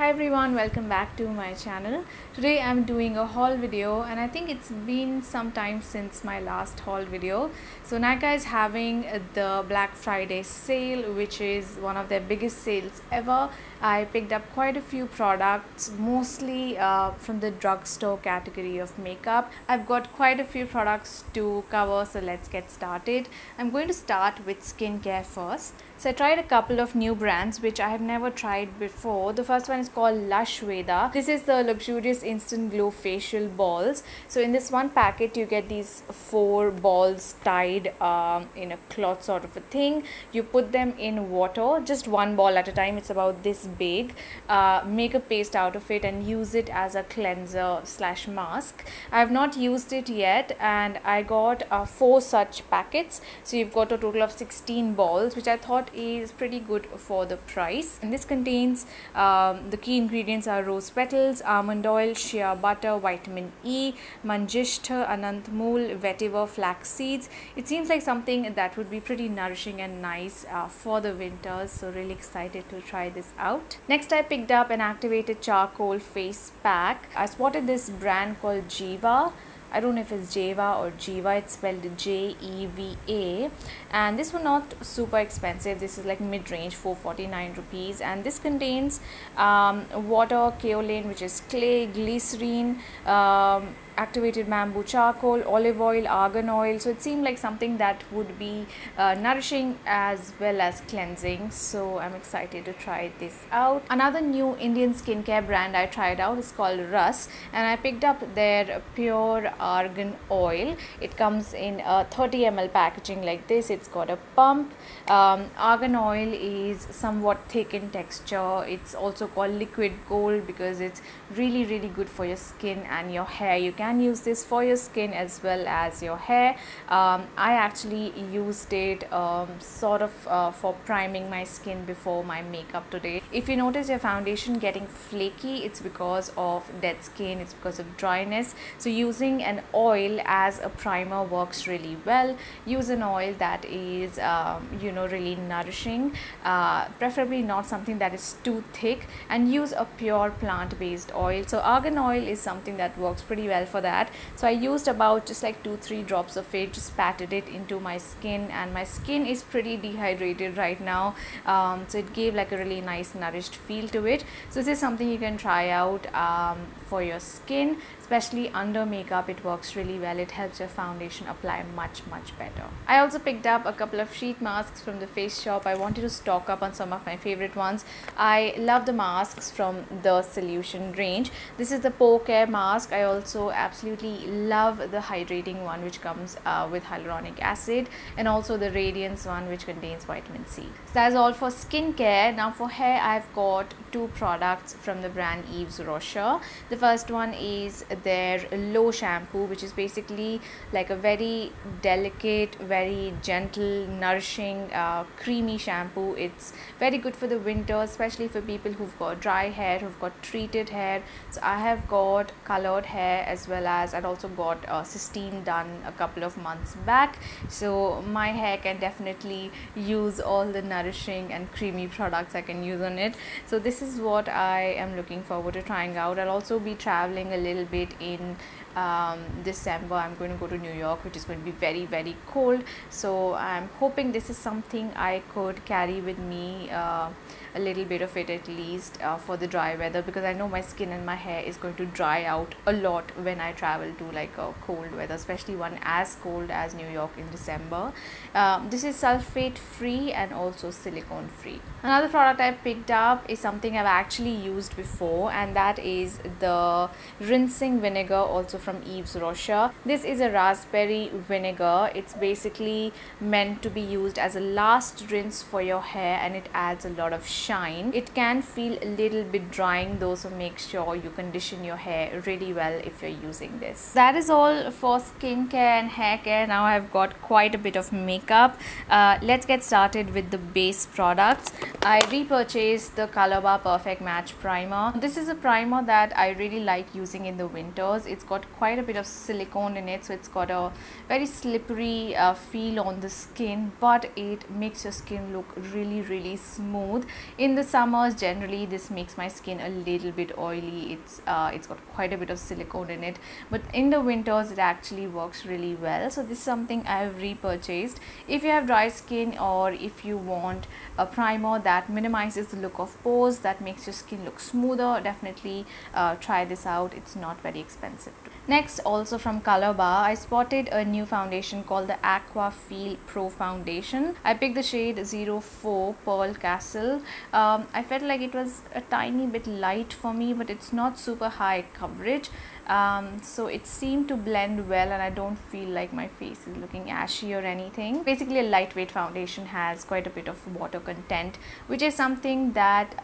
Hi everyone, welcome back to my channel. Today I'm doing a haul video and I think it's been some time since my last haul video. So Nykaa is having the Black Friday sale, which is one of their biggest sales ever. I picked up quite a few products, mostly from the drugstore category of makeup. I've got quite a few products to cover, so let's get started. I'm going to start with skincare first. So I tried a couple of new brands which I have never tried before. The first one is called Lush Veda. This is the luxurious instant glow facial balls. So in this one packet you get these 4 balls tied in a cloth sort of a thing. You put them in water, just one ball at a time. It's about this big. Make a paste out of it and use it as a cleanser slash mask. I have not used it yet and I got 4 such packets. So you've got a total of 16 balls, which I thought is pretty good for the price. And this contains the key ingredients are rose petals, almond oil, shea butter, vitamin E, manjishta, anantmul, vetiver, flax seeds. It seems like something that would be pretty nourishing and nice for the winters, so really excited to try this out. Next I picked up an activated charcoal face pack. I spotted this brand called Jiva. I don't know if it's Jeva or Jiva, it's spelled J-E-V-A, and this one not super expensive. This is like mid-range, 449 rupees, and this contains water, kaolin, which is clay, glycerine, activated bamboo charcoal, olive oil, argan oil. So it seemed like something that would be nourishing as well as cleansing, so I'm excited to try this out. Another new Indian skincare brand I tried out is called Ras, and I picked up their Pure Argan Oil. It comes in a 30 ml packaging like this. It's got a pump. Argan oil is somewhat thick in texture. It's also called liquid gold because it's really good for your skin and your hair. You can use this for your skin as well as your hair. I actually used it for priming my skin before my makeup today. If you notice your foundation getting flaky, it's because of dead skin, it's because of dryness. So using an oil as a primer works really well. Use an oil that is really nourishing, preferably not something that is too thick, and use a pure plant-based oil. So argan oil is something that works pretty well for that. So I used about just like 2-3 drops of it, just patted it into my skin, and my skin is pretty dehydrated right now, so it gave like a really nice nourished feel to it. So this is something you can try out for your skin, especially under makeup. It works really well. It helps your foundation apply much better. I also picked up a couple of sheet masks from the Face Shop. I wanted to stock up on some of my favorite ones. I love the masks from the Solution range. This is the Pore mask. I also absolutely love the hydrating one, which comes with hyaluronic acid, and also the Radiance one, which contains vitamin C. So that's all for skincare. Now for hair, I've got 2 products from the brand Yves Rocher. The first one is their low shampoo, which is basically like a very delicate, very gentle, nourishing, creamy shampoo. It's very good for the winter, especially for people who've got dry hair, who've got treated hair. So I have got colored hair as well as I'd also got cystine done a couple of months back, so my hair can definitely use all the nourishing and creamy products I can use on it. So this is what I am looking forward to trying out. I'll also be traveling a little bit in December. I'm going to go to New York, which is going to be very cold, so I'm hoping this is something I could carry with me, a little bit of it at least, for the dry weather, because I know my skin and my hair is going to dry out a lot when I travel to like a cold weather, especially one as cold as New York in December. This is sulfate free and also silicone free. Another product I picked up is something I've actually used before, and that is the rinsing vinegar, also from Yves Rocher. This is a raspberry vinegar. It's basically meant to be used as a last rinse for your hair, and it adds a lot of shine. It can feel a little bit drying though, so make sure you condition your hair really well if you're using this. That is all for skincare and hair care. Now I've got quite a bit of makeup. Let's get started with the base products. I repurchased the Color Bar Perfect Match Primer. This is a primer that I really like using in the winters. It's got quite a bit of silicone in it, so it's got a very slippery feel on the skin, but it makes your skin look really smooth. In the summers generally this makes my skin a little bit oily. It's got quite a bit of silicone in it, but in the winters it actually works really well. So this is something I have repurchased. If you have dry skin, or if you want a primer that minimizes the look of pores, that makes your skin look smoother, definitely try this out. It's not very expensive too. Next, also from Color Bar, I spotted a new foundation called the Aqua Feel Pro Foundation. I picked the shade 04 Pearl Castle. I felt like it was a tiny bit light for me, but it's not super high coverage. So it seemed to blend well, and I don't feel like my face is looking ashy or anything. Basically a lightweight foundation, has quite a bit of water content, which is something that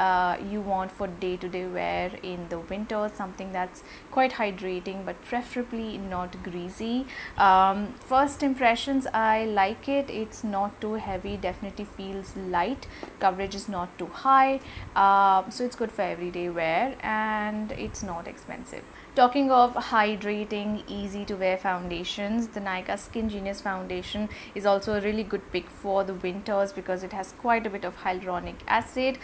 you want for day-to-day wear in the winter, something that's quite hydrating but preferably not greasy. First impressions, I like it. It's not too heavy, definitely feels light, coverage is not too high, so it's good for everyday wear, and it's not expensive. Talking of hydrating, easy to wear foundations, the Nykaa Skin Genius foundation is also a really good pick for the winters because it has quite a bit of hyaluronic acid.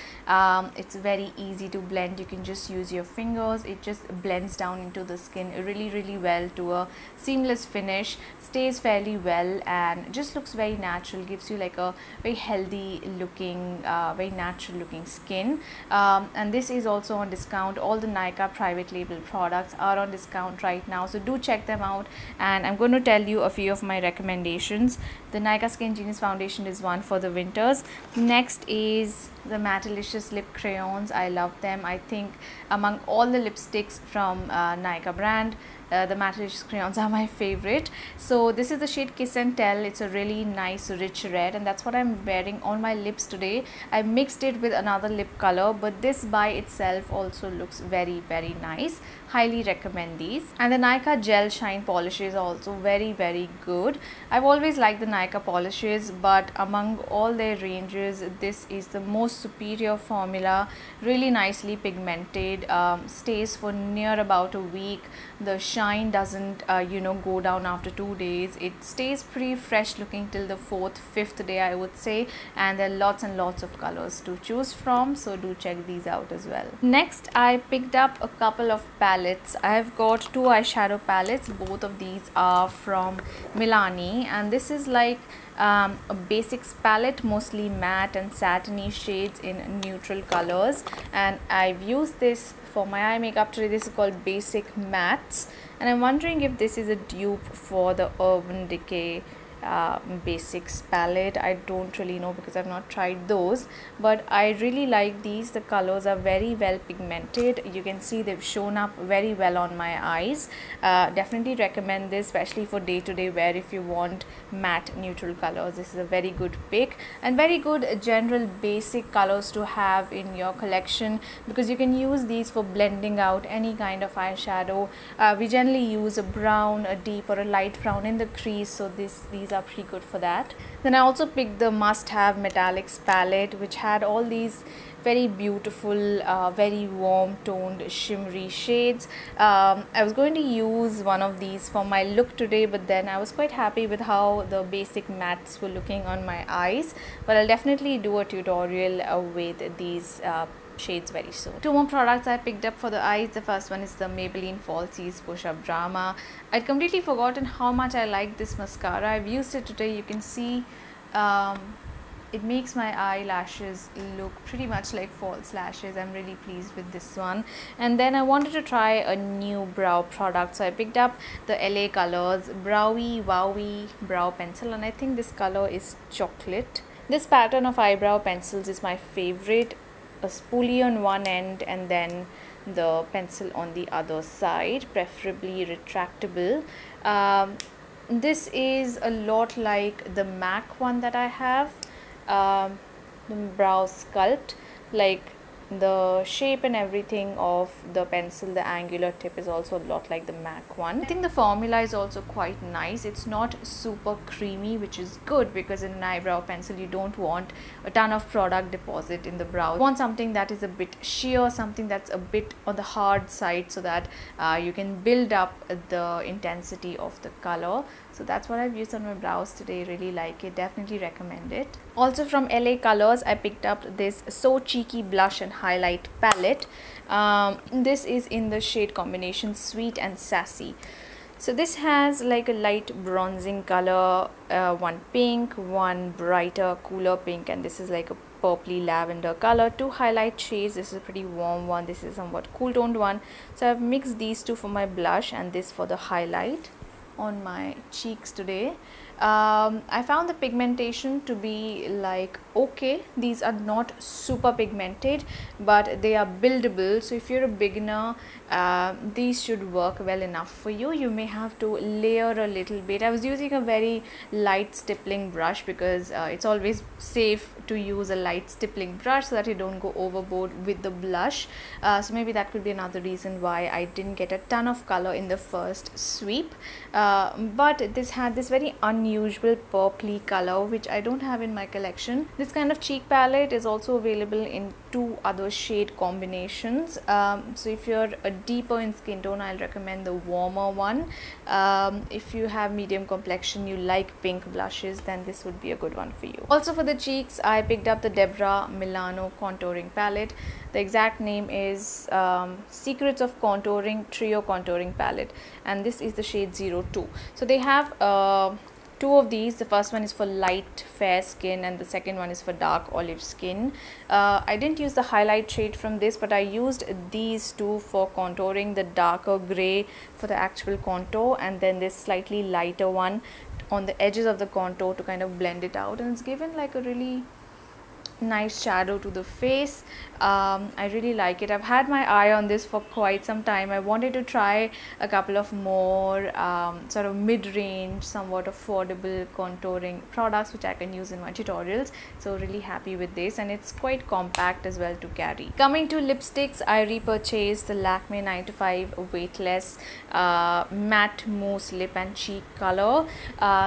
It's very easy to blend. You can just use your fingers. It just blends down into the skin really well to a seamless finish, stays fairly well, and just looks very natural, gives you like a very healthy looking, very natural looking skin. And this is also on discount. All the Nykaa private label products are on discount right now, so do check them out, and I'm going to tell you a few of my recommendations. The Nykaa Skin Genius foundation is one for the winters. Next is the Mattelicious lip crayons. I love them. I think among all the lipsticks from Nykaa brand, the Mattelicious crayons are my favorite. So this is the shade Kiss and Tell. It's a really nice rich red, and that's what I'm wearing on my lips today. I mixed it with another lip color, but this by itself also looks very nice. Highly recommend these. And the Nykaa gel shine polishes are also very good. I've always liked the Nykaa polishes, but among all their ranges, this is the most superior formula. Really nicely pigmented, stays for near about a week. The shine doesn't go down after 2 days. It stays pretty fresh looking till the 4th, 5th day, I would say, and there are lots and lots of colors to choose from, so do check these out as well. Next, I picked up a couple of palettes. I have got 2 eyeshadow palettes. Both of these are from Milani, and this is like a basics palette, mostly matte and satiny shades in neutral colors, and I've used this for my eye makeup today. This is called Basic Mattes, and I'm wondering if this is a dupe for the Urban Decay basics palette. I don't really know because I've not tried those, but I really like these. The colors are very well pigmented. You can see they've shown up very well on my eyes. Definitely recommend this, especially for day-to-day wear. If you want matte neutral colors, this is a very good pick, and very good general basic colors to have in your collection, because you can use these for blending out any kind of eyeshadow. We generally use a brown, a deep or a light brown in the crease, so these are pretty good for that. Then I also picked the must-have metallics palette, which had all these very beautiful, very warm toned shimmery shades. I was going to use one of these for my look today, but then I was quite happy with how the basic mattes were looking on my eyes, but I'll definitely do a tutorial with these shades very soon. 2 more products I picked up for the eyes. The first one is the Maybelline Falsies Push Up Drama. I'd completely forgotten how much I like this mascara. I've used it today. You can see it makes my eyelashes look pretty much like false lashes. I'm really pleased with this one. And then I wanted to try a new brow product, so I picked up the LA Colors Browy Wowy Brow Pencil, and I think this color is chocolate. This pattern of eyebrow pencils is my favorite. A spoolie on one end and then the pencil on the other side, preferably retractable. This is a lot like the MAC one that I have, the Brow Sculpt. Like the shape and everything of the pencil, the angular tip is also a lot like the MAC one. I think the formula is also quite nice. It's not super creamy, which is good because in an eyebrow pencil you don't want a ton of product deposit in the brow. You want something that is a bit sheer, something that's a bit on the hard side, so that you can build up the intensity of the color. So that's what I've used on my brows today. Really like it, definitely recommend it. Also from LA Colors, I picked up this So Cheeky blush and highlight palette. This is in the shade combination Sweet and Sassy. So this has like a light bronzing color, one pink, one brighter cooler pink, and this is like a purpley lavender color. Two highlight shades. This is a pretty warm one, this is somewhat cool toned one. So I've mixed these two for my blush and this for the highlight on my cheeks today. I found the pigmentation to be like okay. These are not super pigmented, but they are buildable. So if you're a beginner, these should work well enough for you. You may have to layer a little bit. I was using a very light stippling brush because it's always safe to use a light stippling brush so that you don't go overboard with the blush. So maybe that could be another reason why I didn't get a ton of color in the first sweep. But this had this very unusual purpley color which I don't have in my collection. This kind of cheek palette is also available in two other shade combinations. So if you're a deeper in skin tone, I'll recommend the warmer one. If you have medium complexion, you like pink blushes, then this would be a good one for you. Also for the cheeks, I picked up the Deborah Milano contouring palette. The exact name is Secrets of Contouring Trio Contouring Palette, and this is the shade 02. So they have two of these. The first one is for light fair skin and the second one is for dark olive skin. I didn't use the highlight shade from this, but I used these two for contouring, the darker gray for the actual contour and then this slightly lighter one on the edges of the contour to kind of blend it out, and it's given like a really nice shadow to the face. I really like it. I've had my eye on this for quite some time. I wanted to try a couple of more sort of mid-range, somewhat affordable contouring products which I can use in my tutorials. So really happy with this, and it's quite compact as well to carry. Coming to lipsticks, I repurchased the Lacma 9 to 5 Weightless matte mousse lip and cheek color.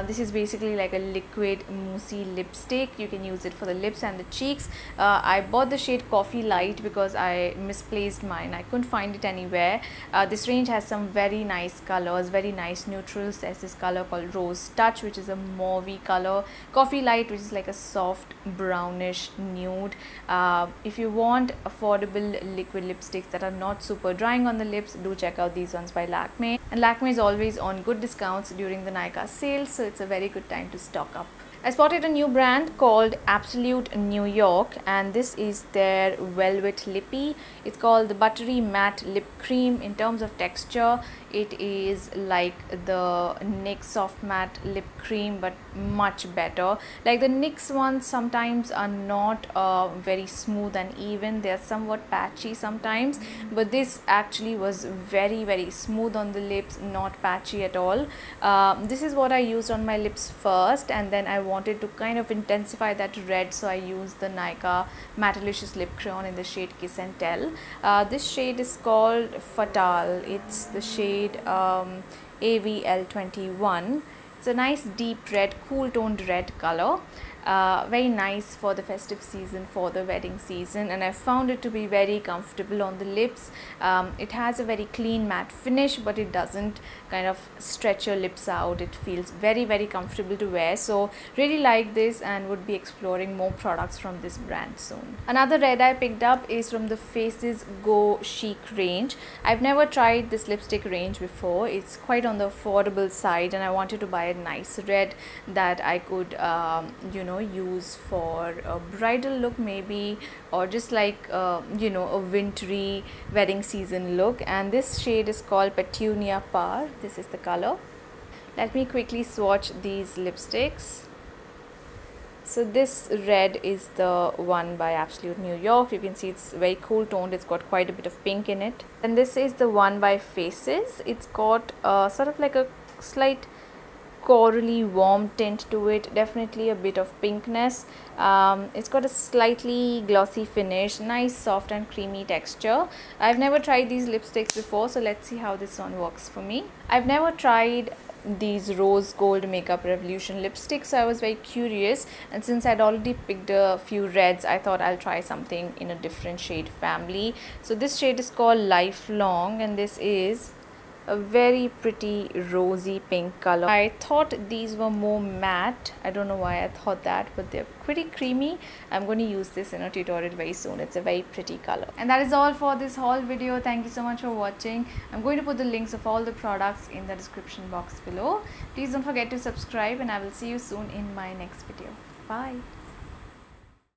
This is basically like a liquid moussey lipstick. You can use it for the lips and the cheeks. I bought the shade Coffee Light because I misplaced mine. I couldn't find it anywhere. This range has some very nice colors, very nice neutrals. There's this color called Rose Touch, which is a mauvey color. Coffee Light, which is like a soft brownish nude. If you want affordable liquid lipsticks that are not super drying on the lips, do check out these ones by Lacma. And Lacma is always on good discounts during the Nykaa sale, so it's a very good time to stock up. I spotted a new brand called Absolute New York, and this is their Velvet Lippie. It's called the Buttery Matte Lip Cream. In terms of texture, it is like the NYX Soft Matte Lip Cream, but much better. Like the NYX ones sometimes are not very smooth and even. They are somewhat patchy sometimes, but this actually was very smooth on the lips, not patchy at all. This is what I used on my lips first, and then I wanted to kind of intensify that red, so I used the Nykaa Mattelicious Lip Crayon in the shade Kiss and Tell. This shade is called Fatale. It's the shade AVL21. It's a nice deep red, cool toned red color. Very nice for the festive season, for the wedding season, and I found it to be very comfortable on the lips. It has a very clean matte finish, but it doesn't kind of stretch your lips out. It feels very comfortable to wear. So really like this and would be exploring more products from this brand soon. Another red I picked up is from the Faces Go Chic range. I've never tried this lipstick range before. It's quite on the affordable side, and I wanted to buy a nice red that I could you know, use for a bridal look maybe, or just like you know, a wintry wedding season look. And this shade is called Petunia Power. This is the color. Let me quickly swatch these lipsticks. So this red is the one by Absolute New York. You can see it's very cool toned. It's got quite a bit of pink in it. And this is the one by Faces. It's got sort of like a slight corally warm tint to it, definitely a bit of pinkness. It's got a slightly glossy finish, nice soft and creamy texture. I've never tried these lipsticks before, so let's see how this one works for me. I've never tried these rose gold Makeup Revolution lipsticks, so I was very curious, and since I'd already picked a few reds, I thought I'll try something in a different shade family. So this shade is called Lifelong, and this is a very pretty rosy pink color. I thought these were more matte. I don't know why I thought that, but they're pretty creamy. I'm going to use this in a tutorial very soon. It's a very pretty color. And that is all for this haul video. Thank you so much for watching. I'm going to put the links of all the products in the description box below. Please don't forget to subscribe, and I will see you soon in my next video. Bye.